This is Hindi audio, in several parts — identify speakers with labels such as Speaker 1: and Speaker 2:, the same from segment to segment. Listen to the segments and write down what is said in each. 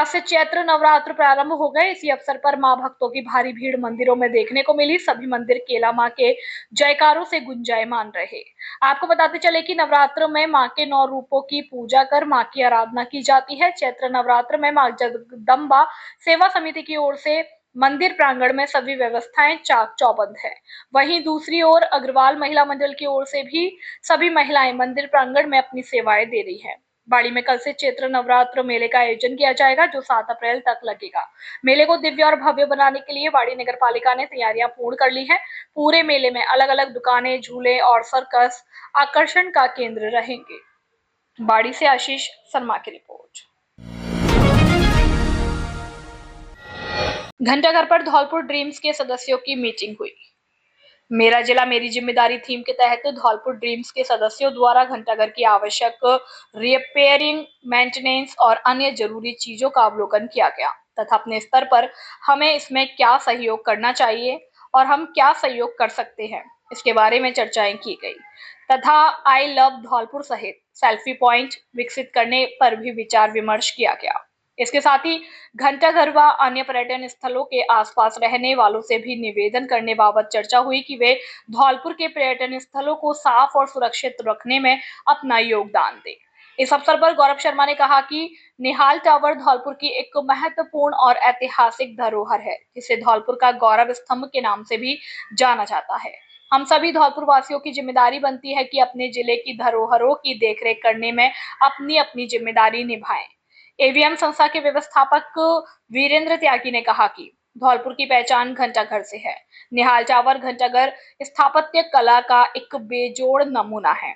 Speaker 1: आज से चैत्र नवरात्र प्रारंभ हो गए। इसी अवसर पर मां भक्तों की भारी भीड़ मंदिरों में देखने को मिली। सभी मंदिर केला मां के जयकारों से गुंजायमान रहे। आपको बताते चले कि नवरात्र में मां के 9 रूपों की पूजा कर मां की आराधना की जाती है। चैत्र नवरात्र में मां जगदम्बा सेवा समिति की ओर से मंदिर प्रांगण में सभी व्यवस्थाएं चाक चौबंद है। वहीं दूसरी ओर अग्रवाल महिला मंडल की ओर से भी सभी महिलाएं मंदिर प्रांगण में अपनी सेवाएं दे रही है। बाड़ी में कल से चैत्र नवरात्र मेले का आयोजन किया जाएगा, जो 7 अप्रैल तक लगेगा। मेले को दिव्य और भव्य बनाने के लिए बाड़ी नगर पालिका ने तैयारियां पूर्ण कर ली है। पूरे मेले में अलग अलग दुकानें, झूले और सर्कस आकर्षण का केंद्र रहेंगे। बाड़ी से आशीष शर्मा की रिपोर्ट। घंटाघर पर धौलपुर ड्रीम्स के सदस्यों की मीटिंग हुई। मेरा जिला मेरी जिम्मेदारी थीम के तहत धौलपुर ड्रीम्स के सदस्यों द्वारा घंटाघर की आवश्यक रिपेयरिंग, मेंटेनेंस और अन्य जरूरी चीजों का अवलोकन किया गया तथा अपने स्तर पर हमें इसमें क्या सहयोग करना चाहिए और हम क्या सहयोग कर सकते हैं, इसके बारे में चर्चाएं की गई तथा आई लव धौलपुर सहित सेल्फी पॉइंट विकसित करने पर भी विचार विमर्श किया गया। इसके साथ ही घंटाघर व अन्य पर्यटन स्थलों के आसपास रहने वालों से भी निवेदन करने बाबत चर्चा हुई कि वे धौलपुर के पर्यटन स्थलों को साफ और सुरक्षित रखने में अपना योगदान दें। इस अवसर पर गौरव शर्मा ने कहा कि निहाल टावर धौलपुर की एक महत्वपूर्ण और ऐतिहासिक धरोहर है, जिसे धौलपुर का गौरव स्तंभ के नाम से भी जाना जाता है। हम सभी धौलपुर वासियों की जिम्मेदारी बनती है कि अपने जिले की धरोहरों की देखरेख करने में अपनी अपनी जिम्मेदारी निभाएं। एवीएम संस्था के व्यवस्थापक वीरेंद्र त्यागी ने कहा कि धौलपुर की पहचान घंटाघर से है। निहाल टावर घंटाघर स्थापत्य कला का एक बेजोड़ नमूना है।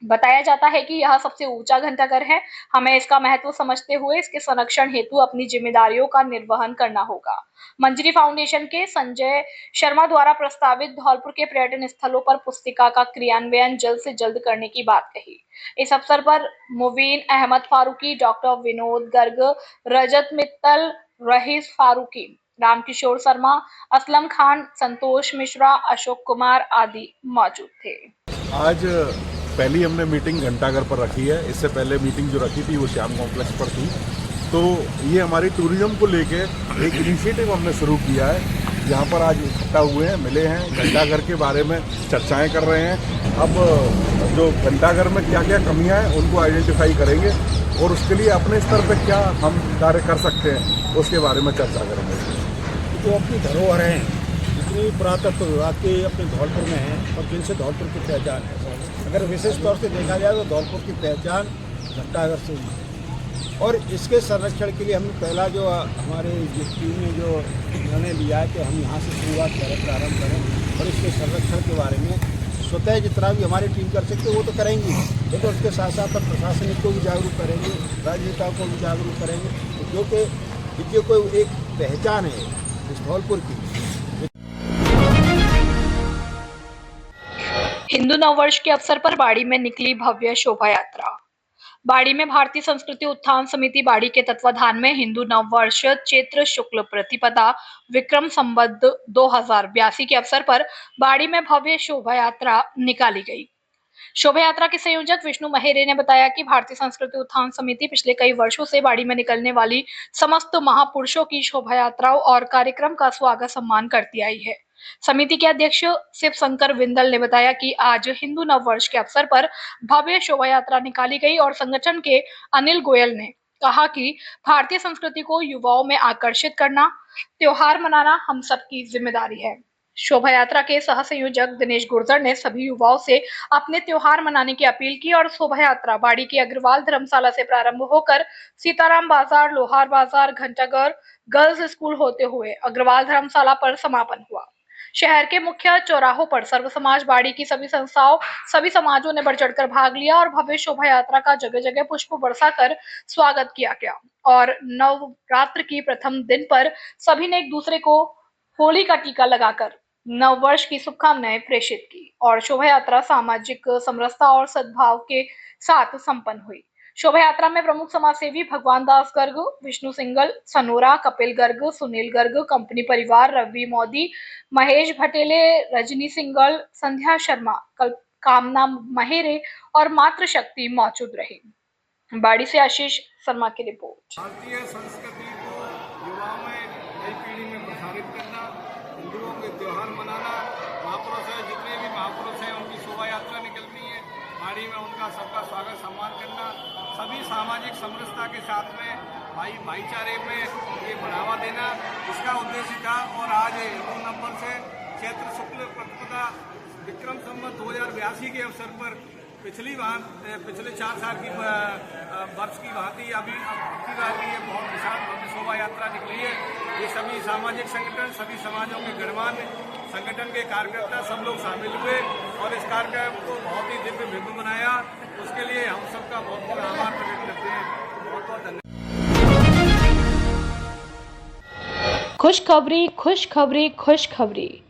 Speaker 1: बताया जाता है कि यह सबसे ऊंचा घंटाघर है। हमें इसका महत्व समझते हुए इसके संरक्षण हेतु अपनी जिम्मेदारियों का निर्वहन करना होगा। मंजरी फाउंडेशन के संजय शर्मा द्वारा प्रस्तावित धौलपुर के पर्यटन स्थलों पर पुस्तिका का क्रियान्वयन जल्द से जल्द करने की बात कही। इस अवसर पर मुबीन अहमद फारूकी, डॉक्टर विनोद गर्ग, रजत मित्तल, रहीस फारूकी, रामकिशोर शर्मा, असलम खान, संतोष मिश्रा, अशोक कुमार आदि मौजूद थे।
Speaker 2: आज पहली हमने मीटिंग घंटाघर पर रखी है। इससे पहले मीटिंग जो रखी थी वो श्याम कॉम्प्लेक्स पर थी। तो ये हमारी टूरिज्म को लेके एक इनिशिएटिव हमने शुरू किया है। यहाँ पर आज इकट्ठा हुए हैं, मिले हैं, घंटाघर के बारे में चर्चाएं कर रहे हैं। अब जो घंटाघर में क्या क्या कमियां हैं उनको आइडेंटिफाई करेंगे और उसके लिए अपने स्तर पर क्या हम कार्य कर सकते हैं उसके बारे में चर्चा करेंगे।
Speaker 3: जो अपनी धरोहर हैं, जितनी पुरातत्व विभाग की अपने धौलपुर में है और जिनसे धौलपुर की पहचान है, अगर विशेष तौर से देखा जाए तो धौलपुर की पहचान घंटाघर से हुई है। और इसके संरक्षण के लिए हमने पहला जो हमारे टीम ने जो निर्णय लिया है कि हम यहाँ से शुरुआत करें, प्रारंभ करें और इसके संरक्षण के बारे में स्वतः जितना भी हमारी टीम कर सकते वो तो करेंगी, लेकिन उसके साथ साथ हम प्रशासनिक को भी जागरूक करेंगे, राजनेताओं को भी जागरूक करेंगे, क्योंकि कोई एक पहचान है इस धौलपुर की।
Speaker 1: हिंदू नववर्ष के अवसर पर बाड़ी में निकली भव्य शोभा यात्रा। बाड़ी में भारतीय संस्कृति उत्थान समिति बाड़ी के तत्वाधान में हिंदू नववर्ष चैत्र शुक्ल प्रतिपदा विक्रम संवत 2082 के अवसर पर बाड़ी में भव्य शोभा यात्रा निकाली गई। शोभा यात्रा के संयोजक विष्णु महेरे ने बताया कि भारतीय संस्कृति उत्थान समिति पिछले कई वर्षों से बाड़ी में निकलने वाली समस्त महापुरुषों की शोभा यात्राओं और कार्यक्रम का स्वागत सम्मान करती आई है। समिति के अध्यक्ष शिव शंकर विंदल ने बताया कि आज हिंदू नववर्ष के अवसर पर भव्य शोभा यात्रा निकाली गई और संगठन के अनिल गोयल ने कहा कि भारतीय संस्कृति को युवाओं में आकर्षित करना, त्योहार मनाना हम सबकी जिम्मेदारी है। शोभा यात्रा के सह संयोजक दिनेश गुर्जर ने सभी युवाओं से अपने त्योहार मनाने की अपील की और शोभा यात्रा बाड़ी की अग्रवाल धर्मशाला से प्रारंभ होकर सीताराम बाजार, लोहार बाजार, घंटाघर गर्ल्स स्कूल होते हुए अग्रवाल धर्मशाला पर समापन हुआ। शहर के मुख्य चौराहों पर सर्व समाज बाड़ी की सभी संस्थाओं, सभी समाजों ने बढ़ चढ़कर भाग लिया और भव्य शोभा यात्रा का जगह जगह पुष्प बरसाकर स्वागत किया गया और नवरात्र की प्रथम दिन पर सभी ने एक दूसरे को होली का टीका लगाकर नववर्ष की शुभकामनाएं प्रेषित की और शोभा यात्रा सामाजिक समरसता और सद्भाव के साथ संपन्न हुई। शोभा यात्रा में प्रमुख समाज सेवी भगवान दास गर्ग, विष्णु सिंगल, सनोरा, कपिल गर्ग, सुनील गर्ग, कंपनी परिवार, रवि मोदी, महेश भटेले, रजनी सिंगल, संध्या शर्मा, कामना महेरे और मातृ शक्ति मौजूद रहे। बाड़ी से आशीष शर्मा की रिपोर्ट।
Speaker 4: भारतीय संस्कृति को युवाओं में, नई पीढ़ी में प्रसारित करना, हिंदुओं के त्यौहार मनाना, महापुरुष है, जितने भी महापुरुष हैं उनकी शोभा यात्रा निकलनी है, बाड़ी में उनका सबका स्वागत सम्मान करना, सभी सामाजिक समरसता के साथ में भाईचारे में ये बढ़ावा देना, इसका उद्देश्य था। और आज 2 नवंबर से चैत्र शुक्ल प्रतिपदा विक्रम संवत 2082 के अवसर पर पिछले 4 साल की वर्ष की भांति अभी की बार की ये बहुत विशाल भव्य शोभा यात्रा निकली है। ये सभी सामाजिक संगठन, सभी समाजों के गणमान्य संगठन के कार्यकर्ता सब लोग शामिल हुए और इस कार्यक्रम को बहुत ही दिव्य भव्य बनाया। उसके लिए हम सबका बहुत बहुत आभार प्रकट करते हैं। बहुत बहुत धन्यवाद।
Speaker 1: खुशखबरी खुशखबरी खुशखबरी।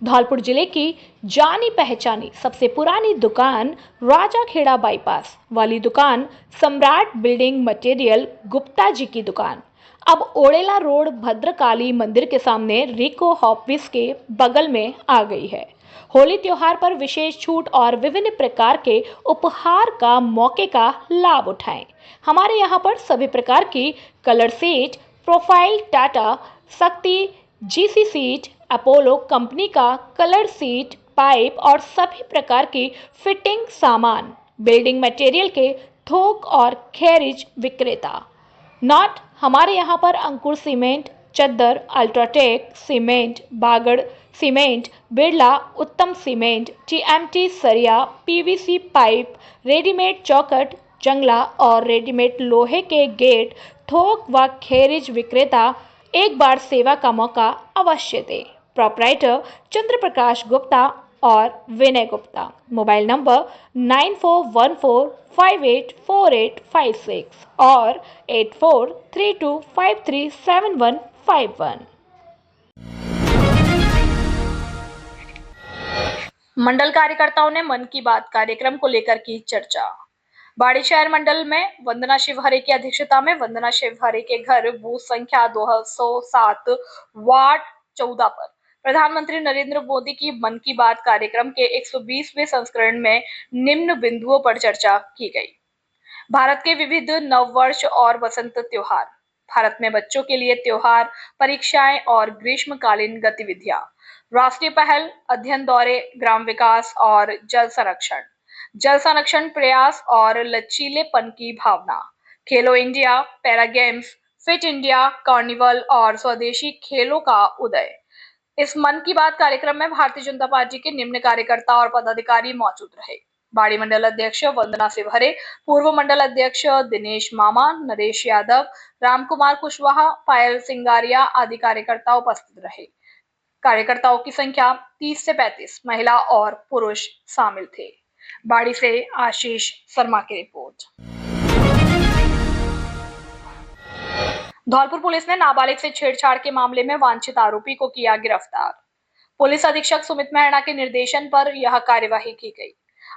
Speaker 1: धौलपुर जिले की जानी पहचानी सबसे पुरानी दुकान राजाखेड़ा बाईपास वाली दुकान सम्राट बिल्डिंग मटेरियल गुप्ता जी की दुकान अब ओड़ेला रोड भद्रकाली मंदिर के सामने रिको ऑफिस के बगल में आ गई है। होली त्योहार पर विशेष छूट और विभिन्न प्रकार के उपहार का मौके का लाभ उठाएं। हमारे यहाँ पर सभी प्रकार की कलर सीट, प्रोफाइल टाटा, शक्ति, जीसी सीट, अपोलो कंपनी का कलर सीट, पाइप और सभी प्रकार की फिटिंग सामान, बिल्डिंग मटेरियल के थोक और खैरिज विक्रेता। नॉट हमारे यहाँ पर अंकुर सीमेंट, चद्दर, अल्ट्राटेक सीमेंट, बागड़ सीमेंट, बिरला उत्तम सीमेंट, टीएमटी सरिया, पीवीसी पाइप, रेडीमेड चौखट, जंगला और रेडीमेड लोहे के गेट, थोक व खैरिज विक्रेता एक बार सेवा का मौका अवश्य दें। प्रोपराइटर चंद्र प्रकाश गुप्ता और विनय गुप्ता। मोबाइल नंबर 9414584856 और 8432537151। मंडल कार्यकर्ताओं ने मन की बात कार्यक्रम को लेकर की चर्चा। बाड़ी शहर मंडल में वंदना शिवहरे की अध्यक्षता में वंदना शिवहरे के घर बूथ संख्या 207 वार्ड 14 पर प्रधानमंत्री नरेंद्र मोदी की मन की बात कार्यक्रम के 120वें संस्करण में निम्न बिंदुओं पर चर्चा की गई। भारत के विविध नववर्ष और वसंत त्योहार, भारत में बच्चों के लिए त्योहार, परीक्षाएं और ग्रीष्मकालीन गतिविधियां, राष्ट्रीय पहल, अध्ययन दौरे, ग्राम विकास और जल संरक्षण प्रयास और लचीलेपन की भावना, खेलो India, para games, fit India, carnival और स्वदेशी खेलों का उदय। इस मन की बात कार्यक्रम में भारतीय जनता पार्टी के निम्न कार्यकर्ता और पदाधिकारी मौजूद रहे। बाड़ी मंडल अध्यक्ष वंदना शिवहरे, पूर्व मंडल अध्यक्ष दिनेश मामा, नरेश यादव, रामकुमार कुशवाहा, पायल सिंगारिया आदि कार्यकर्ता उपस्थित रहे। कार्यकर्ताओं की संख्या 30 से 35 महिला और पुरुष शामिल थे। बाड़ी से आशीष शर्मा की रिपोर्ट। धौलपुर पुलिस ने नाबालिग से छेड़छाड़ के मामले में वांछित आरोपी को किया गिरफ्तार। पुलिस अधीक्षक सुमित मेहरा के निर्देशन पर यह कार्यवाही की गई।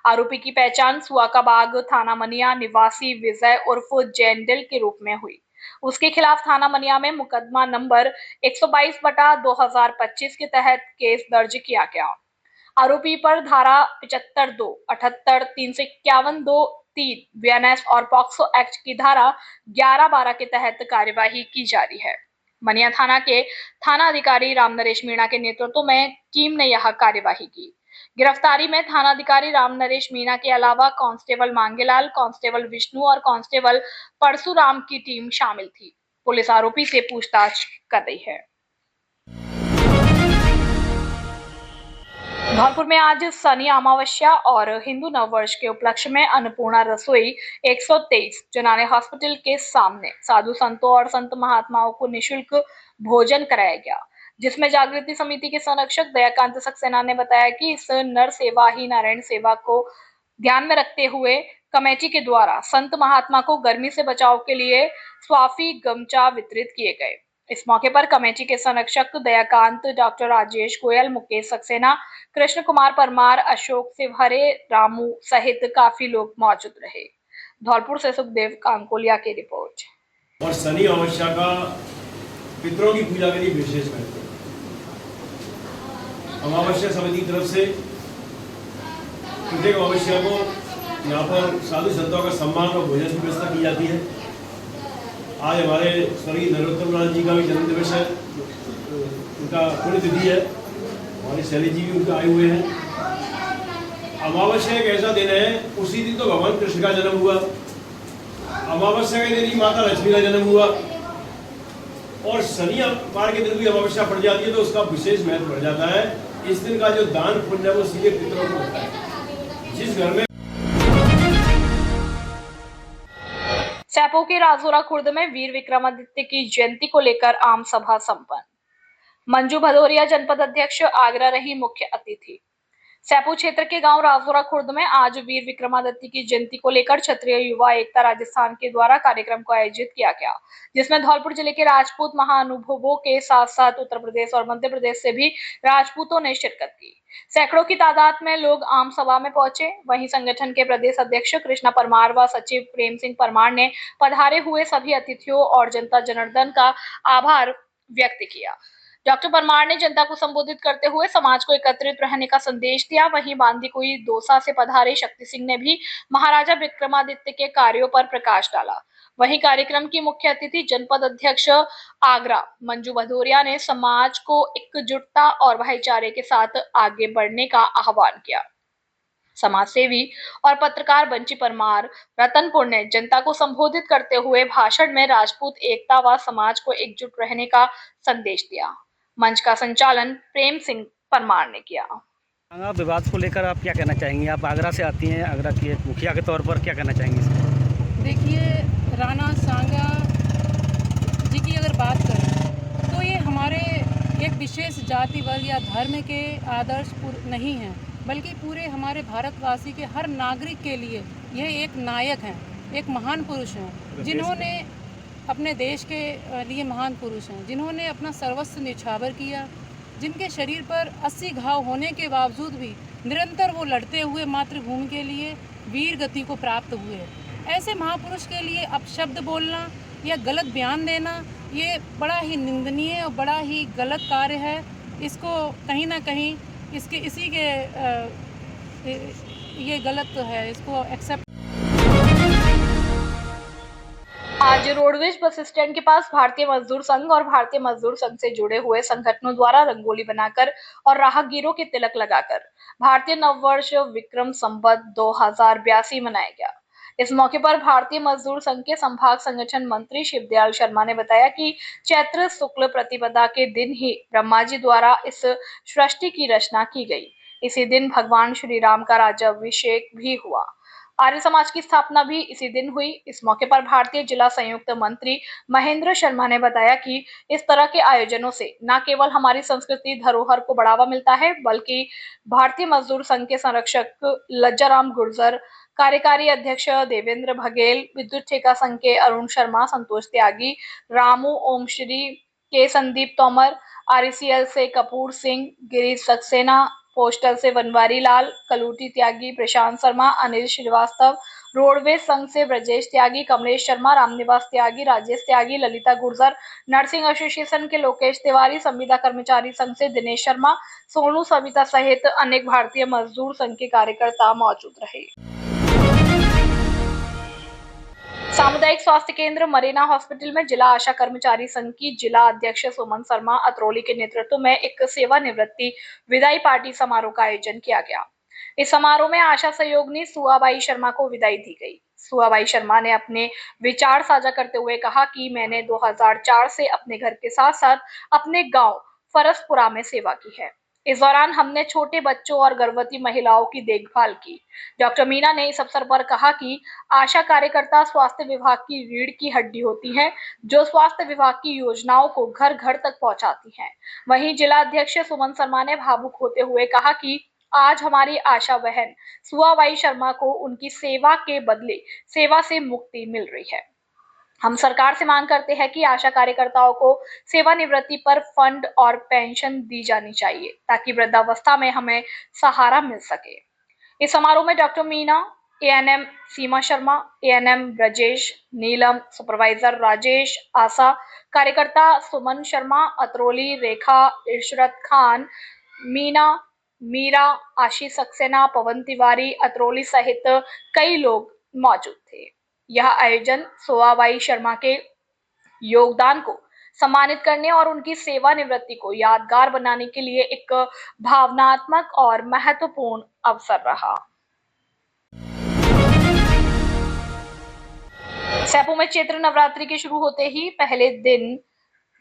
Speaker 1: आरोपी की पहचान सुआकाबाग थाना मनिया निवासी विजय उर्फ जैंडल के रूप में हुई। उसके खिलाफ थाना मनिया में मुकदमा नंबर 122/2025 के तहत केस दर्ज किया गया। आरोपी पर धारा 75(2), 78, 351(2)(3) बीएनएस और पॉक्सो एक्ट की धारा 11-12 के तहत कार्यवाही की जा रही है। मनिया थाना के थाना अधिकारी रामनरेश मीणा के नेतृत्व में टीम ने यह कार्यवाही की। गिरफ्तारी में थाना अधिकारी रामनरेश मीणा के अलावा कांस्टेबल मांगेलाल, कांस्टेबल विष्णु और कांस्टेबल परशुराम की टीम शामिल थी। पुलिस आरोपी से पूछताछ कर रही है। धौलपुर में आज शनि अमावस्या और हिंदू नववर्ष के उपलक्ष्य में अन्नपूर्णा रसोई 123 जनाने हॉस्पिटल के सामने साधु संतों और संत महात्माओं को निःशुल्क भोजन कराया गया, जिसमें जागृति समिति के संरक्षक दयाकांत सक्सेना ने बताया कि इस नर सेवा ही नारायण सेवा को ध्यान में रखते हुए कमेटी के द्वारा संत महात्मा को गर्मी से बचाव के लिए स्वाफी गमछा वितरित किए गए। इस मौके पर कमेटी के संरक्षक दयाकांत, डॉक्टर राजेश गोयल, मुकेश सक्सेना, कृष्ण कुमार परमार, अशोक शिवहरे, रामू सहित काफी लोग मौजूद रहे। धौलपुर से सुखदेव कांकोलिया की रिपोर्ट।
Speaker 5: और शनि अमावस्या का पितरों की पूजा के लिए विशेष महत्व। अमावस्या समिति की तरफ से प्रत्येक अमावस्या को यहाँ पर साधु संतों का सम्मान और भोजन की व्यवस्था की जाती है। आज हमारे स्वर्गीय नरोत्तम लाल जी का भी जन्म दिवस है, उनका पुण्यतिथि है। हमारे शैली जी भी उनके आए हुए हैं। अमावस्या एक ऐसा दिन है, उसी दिन तो भगवान कृष्ण का जन्म हुआ। अमावस्या के दिन ही माता लक्ष्मी का जन्म हुआ, और शनिवार के दिन भी अमावस्या पड़ जाती है तो उसका विशेष महत्व बढ़ जाता है। इस दिन का जो दान पुण्य है वो सीधे पितरों को होता है। जिस घर में
Speaker 1: सैपो के राजौरा खुर्द में वीर विक्रमादित्य की जयंती को लेकर आम सभा संपन्न। मंजू भदौरिया जनपद अध्यक्ष आगरा रही मुख्य अतिथि। सैपो क्षेत्र के गांव राजौरा खुर्द में आज वीर विक्रमादित्य की जयंती को लेकर क्षत्रिय युवा एकता राजस्थान के द्वारा कार्यक्रम को आयोजित किया गया, जिसमें धौलपुर जिले के राजपूत महाअनुभवों के साथ साथ उत्तर प्रदेश और मध्य प्रदेश से भी राजपूतों ने शिरकत की। सैकड़ों की तादाद में लोग आम सभा में पहुंचे। वहीं संगठन के प्रदेश अध्यक्ष कृष्णा परमार व सचिव प्रेम सिंह परमार ने पधारे हुए सभी अतिथियों और जनता जनार्दन का आभार व्यक्त किया। डॉक्टर परमार ने जनता को संबोधित करते हुए समाज को एकत्रित रहने का संदेश दिया। वहीं बांदीकुई दौसा से पधारे शक्ति सिंह ने भी महाराजा विक्रमादित्य के कार्यों पर प्रकाश डाला। वहीं कार्यक्रम की मुख्य अतिथि जनपद अध्यक्ष आगरा मंजू भदौरिया ने समाज को एकजुटता और भाईचारे के साथ आगे बढ़ने का आह्वान किया। समाज सेवी और पत्रकार बंची परमार रतनपुर ने जनता को संबोधित करते हुए भाषण में राजपूत एकता व समाज को एकजुट रहने का संदेश दिया। मंच का संचालन प्रेम सिंह परमार ने किया।
Speaker 6: विवाद को लेकर आप क्या कहना चाहेंगी? आप आगरा से आती हैं, आगरा की एक मुखिया के तौर पर क्या कहना चाहेंगी?
Speaker 7: देखिए, राणा सांगा जी की अगर बात करें तो ये हमारे एक विशेष जाति वर्ग या धर्म के आदर्श नहीं हैं, बल्कि पूरे हमारे भारतवासी के हर नागरिक के लिए ये एक नायक हैं, एक महान पुरुष हैं, जिन्होंने अपने देश के लिए महान पुरुष हैं, जिन्होंने अपना सर्वस्व न्यौछावर किया, जिनके शरीर पर 80 घाव होने के बावजूद भी निरंतर वो लड़ते हुए मातृभूमि के लिए वीर गति को प्राप्त हुए। ऐसे महापुरुष के लिए अपशब्द बोलना या गलत बयान देना ये बड़ा ही निंदनीय और बड़ा ही गलत कार्य है। इसको कहीं ना कहीं इसी के ये गलत है, इसको एक्सेप्ट।
Speaker 1: आज रोडवेज बस स्टैंड के पास भारतीय मजदूर संघ और भारतीय मजदूर संघ से जुड़े हुए संगठनों द्वारा रंगोली बनाकर और राहगीरों के तिलक लगाकर भारतीय नववर्ष विक्रम संवत 2082 मनाया गया। इस मौके पर भारतीय मजदूर संघ के संभाग संगठन मंत्री शिवदयाल शर्मा ने बताया कि चैत्र शुक्ल प्रतिपदा के दिन ही ब्रह्मा जी द्वारा इस सृष्टि की रचना की गई। इसी दिन भगवान श्री राम का राज्याभिषेक भी हुआ। आर्य समाज की स्थापना भी इसी दिन हुई। इस मौके पर भारतीय जिला संयुक्त मंत्री महेंद्र शर्मा ने बताया कि इस तरह के आयोजनों से न केवल हमारी संस्कृति धरोहर को बढ़ावा मिलता है, बल्कि भारतीय मजदूर संघ के संरक्षक लज्जाराम गुर्जर, कार्यकारी अध्यक्ष देवेंद्र बघेल, विद्युत ठेका संघ के अरुण शर्मा, संतोष त्यागी, रामू ओमश्री के संदीप तोमर, आरसीएल से कपूर सिंह, गिरीश सक्सेना, पोस्टल से बनवारी लाल, कलूटी त्यागी, प्रशांत शर्मा, अनिल श्रीवास्तव, रोडवेज संघ से ब्रजेश त्यागी, कमलेश शर्मा, रामनिवास त्यागी, राजेश त्यागी, ललिता गुर्जर, नर्सिंग एसोसिएशन के लोकेश तिवारी, संविदा कर्मचारी संघ से दिनेश शर्मा, सोनू सविता सहित अनेक भारतीय मजदूर संघ के कार्यकर्ता मौजूद रहे। सामुदायिक स्वास्थ्य केंद्र मरेना हॉस्पिटल में जिला आशा कर्मचारी संघ की जिला अध्यक्ष सुमन शर्मा अतरौली के नेतृत्व में एक सेवानिवृत्ति विदाई पार्टी समारोह का आयोजन किया गया। इस समारोह में आशा सहयोगिनी सुआबाई शर्मा को विदाई दी गई। सुआबाई शर्मा ने अपने विचार साझा करते हुए कहा कि मैंने 2004 से अपने घर के साथ साथ अपने गांव फरसपुरा में सेवा की है। इस दौरान हमने छोटे बच्चों और गर्भवती महिलाओं की देखभाल की। डॉक्टर मीना ने इस अवसर पर कहा कि आशा कार्यकर्ता स्वास्थ्य विभाग की रीढ़ की हड्डी होती हैं, जो स्वास्थ्य विभाग की योजनाओं को घर घर तक पहुंचाती हैं। वहीं जिला अध्यक्ष सुमन शर्मा ने भावुक होते हुए कहा कि आज हमारी आशा बहन सुआबाई शर्मा को उनकी सेवा के बदले सेवा से मुक्ति मिल रही है। हम सरकार से मांग करते हैं कि आशा कार्यकर्ताओं को सेवानिवृत्ति पर फंड और पेंशन दी जानी चाहिए, ताकि वृद्धावस्था में हमें सहारा मिल सके। इस समारोह में डॉक्टर मीना, एएनएम सीमा शर्मा, एएनएम ब्रजेश, नीलम, सुपरवाइजर राजेश, आशा कार्यकर्ता सुमन शर्मा, अतरौली रेखा, इशरत खान, मीना, मीरा, आशीष सक्सेना, पवन तिवारी, अतरोली सहित कई लोग मौजूद थे। यह आयोजन सोआबाई शर्मा के योगदान को सम्मानित करने और उनकी सेवानिवृत्ति को यादगार बनाने के लिए एक भावनात्मक और महत्वपूर्ण अवसर रहा। सैपू में चैत्र नवरात्रि के शुरू होते ही पहले दिन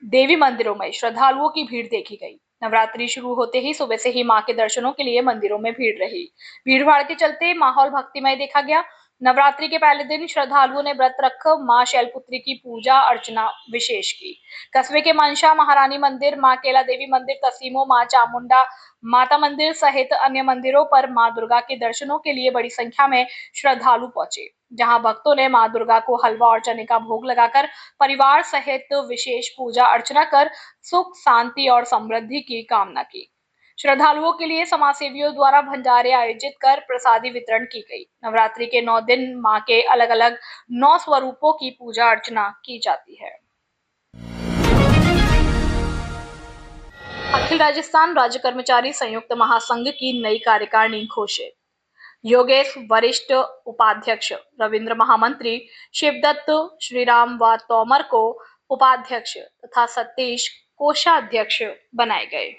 Speaker 1: देवी मंदिरों में श्रद्धालुओं की भीड़ देखी गई। नवरात्रि शुरू होते ही सुबह से ही मां के दर्शनों के लिए मंदिरों में भीड़ रही। भीड़ भाड़ के चलते माहौल भक्तिमय देखा गया। नवरात्रि के पहले दिन श्रद्धालुओं ने व्रत रख मां शैलपुत्री की पूजा अर्चना विशेष की। कस्बे के मनसा महारानी मंदिर, मां केला देवी मंदिर, तसीमो, मां चामुंडा माता मंदिर सहित अन्य मंदिरों पर मां दुर्गा के दर्शनों के लिए बड़ी संख्या में श्रद्धालु पहुंचे, जहां भक्तों ने मां दुर्गा को हलवा और चने का भोग लगाकर परिवार सहित विशेष पूजा अर्चना कर सुख, शांति और समृद्धि की कामना की। श्रद्धालुओं के लिए समाजसेवियों द्वारा भंडारे आयोजित कर प्रसादी वितरण की गई। नवरात्रि के 9 दिन मां के अलग अलग 9 स्वरूपों की पूजा अर्चना की जाती है। अखिल राजस्थान राज्य कर्मचारी संयुक्त महासंघ की नई कार्यकारिणी घोषित। योगेश वरिष्ठ उपाध्यक्ष, रविंद्र महामंत्री, शिवदत्त श्रीराम व तोमर को उपाध्यक्ष तथा सतीश कोषाध्यक्ष बनाए गए।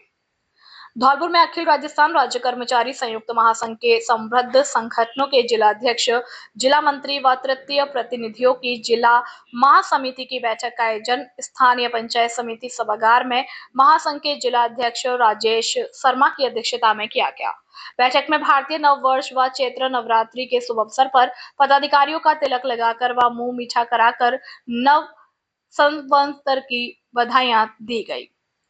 Speaker 1: धौलपुर में अखिल राजस्थान राज्य कर्मचारी संयुक्त महासंघ के संबद्ध संगठनों के जिलाध्यक्ष, जिला मंत्री व तृतीय प्रतिनिधियों की जिला महासमिति की बैठक का आयोजन स्थानीय पंचायत समिति सभागार में महासंघ के जिलाध्यक्ष राजेश शर्मा की अध्यक्षता में किया गया। बैठक में भारतीय नववर्ष व चैत्र नवरात्रि के शुभ अवसर पर पदाधिकारियों का तिलक लगाकर व मुंह मीठा कराकर नव संवत्सर की बधाइयां दी गई।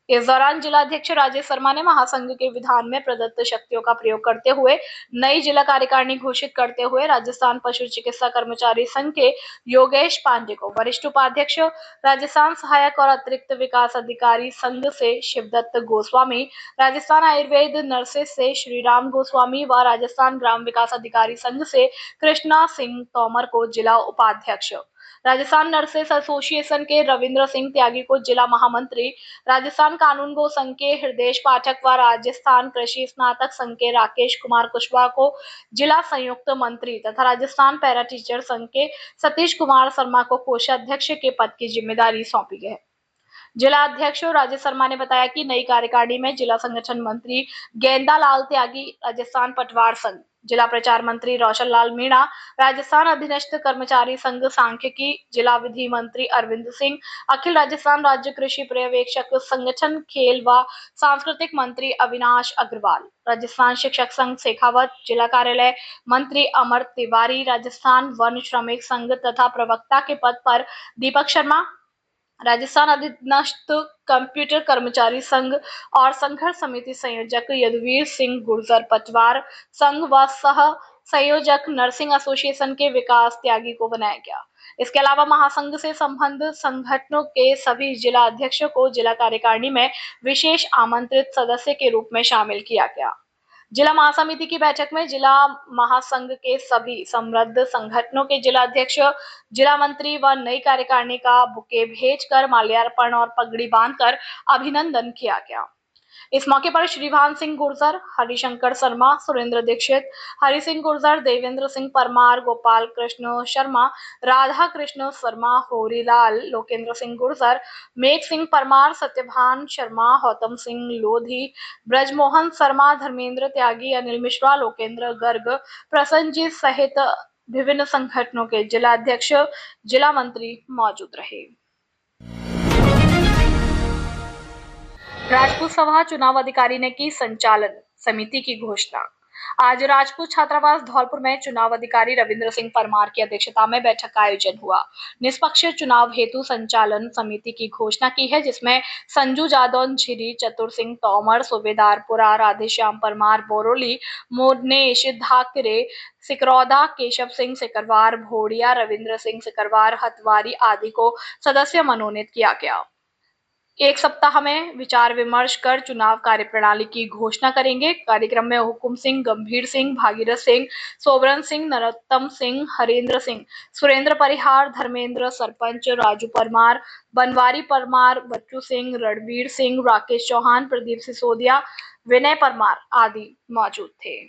Speaker 1: इस दौरान जिलाध्यक्ष राजेश शर्मा ने महासंघ के विधान में प्रदत्त शक्तियों का प्रयोग करते हुए नई जिला कार्यकारिणी घोषित करते हुए राजस्थान पशु चिकित्सा कर्मचारी संघ के योगेश पांडे को वरिष्ठ उपाध्यक्ष, राजस्थान सहायक और अतिरिक्त विकास अधिकारी संघ से शिवदत्त गोस्वामी, राजस्थान आयुर्वेद नर्सेस से श्रीराम गोस्वामी व राजस्थान ग्राम विकास अधिकारी संघ से कृष्णा सिंह तोमर को जिला उपाध्यक्ष, राजस्थान नर्सेस एसोसिएशन के रविंद्र सिंह त्यागी को जिला महामंत्री, राजस्थान कानून गो संघ के हृदय पाठक व राजस्थान कृषि स्नातक संघ के राकेश कुमार कुशवाहा को जिला संयुक्त मंत्री तथा राजस्थान पैरा टीचर संघ के सतीश कुमार शर्मा को कोषाध्यक्ष के पद की जिम्मेदारी सौंपी गई। जिला अध्यक्ष राजेश शर्मा ने बताया कि नई कार्यकारिणी में जिला संगठन मंत्री गेंदा लाल त्यागी, राजस्थान पटवार संघ, जिला प्रचार मंत्री रोशन लाल मीणा, राजस्थान अधीनस्थ कर्मचारी संघ सांख्यिकी, जिला विधि मंत्री अरविंद सिंह, अखिल राजस्थान राज्य कृषि पर्यवेक्षक संगठन खेल व सांस्कृतिक मंत्री अविनाश अग्रवाल, राजस्थान शिक्षक संघ शेखावत, जिला कार्यालय मंत्री अमर तिवारी, राजस्थान वन श्रमिक संघ तथा प्रवक्ता के पद पर दीपक शर्मा, राजस्थान अधीनस्थ कंप्यूटर कर्मचारी संघ और संघर्ष समिति संयोजक यदुवीर सिंह गुर्जर पटवार संघ व सह संयोजक नर्सिंग एसोसिएशन के विकास त्यागी को बनाया गया। इसके अलावा महासंघ से संबद्ध संगठनों के सभी जिला अध्यक्षों को जिला कार्यकारिणी में विशेष आमंत्रित सदस्य के रूप में शामिल किया गया। जिला महासमिति की बैठक में जिला महासंघ के सभी समृद्ध संगठनों के जिला अध्यक्ष, जिला मंत्री व नई कार्यकारिणी का बुके भेजकर माल्यार्पण और पगड़ी बांधकर अभिनंदन किया गया। इस मौके पर श्रीभान सिंह गुर्जर, हरिशंकर शर्मा, सुरेंद्र दीक्षित, हरि सिंह गुर्जर, देवेंद्र सिंह परमार, गोपाल कृष्ण शर्मा, राधा कृष्ण शर्मा, होरीलाल, लोकेंद्र सिंह गुर्जर, मेघ सिंह परमार, सत्यभान शर्मा, गौतम सिंह लोधी, ब्रजमोहन शर्मा, धर्मेंद्र त्यागी, अनिल मिश्रा, लोकेंद्र गर्ग, प्रसन्नजीत सहित विभिन्न संगठनों के जिला अध्यक्ष, जिला मंत्री मौजूद रहे। राजपूत सभा चुनाव अधिकारी ने की संचालन समिति की घोषणा। आज राजपूत छात्रावास धौलपुर में चुनाव अधिकारी रविंद्र सिंह परमार की अध्यक्षता में बैठक का आयोजन हुआ। निष्पक्ष चुनाव हेतु संचालन समिति की घोषणा की है, जिसमें संजू जादौन झिरी, चतुर सिंह तोमर सुबेदारपुरा, राधेश्याम परमार बोरोली, मोरनेश धाकरे सिकरौदा, केशव सिंह सिकरवार भोड़िया, रविंद्र सिंह सिकरवार हतवारी आदि को सदस्य मनोनीत किया गया। एक सप्ताह में विचार विमर्श कर चुनाव कार्यप्रणाली की घोषणा करेंगे। कार्यक्रम में हुकुम सिंह, गंभीर सिंह, भागीरथ सिंह, सोबरन सिंह, नरोत्तम सिंह, हरेंद्र सिंह, सुरेंद्र परिहार, धर्मेंद्र, सरपंच राजू परमार, बनवारी परमार, बच्चू सिंह, रणवीर सिंह, राकेश चौहान, प्रदीप सिसोदिया, विनय परमार आदि मौजूद थे।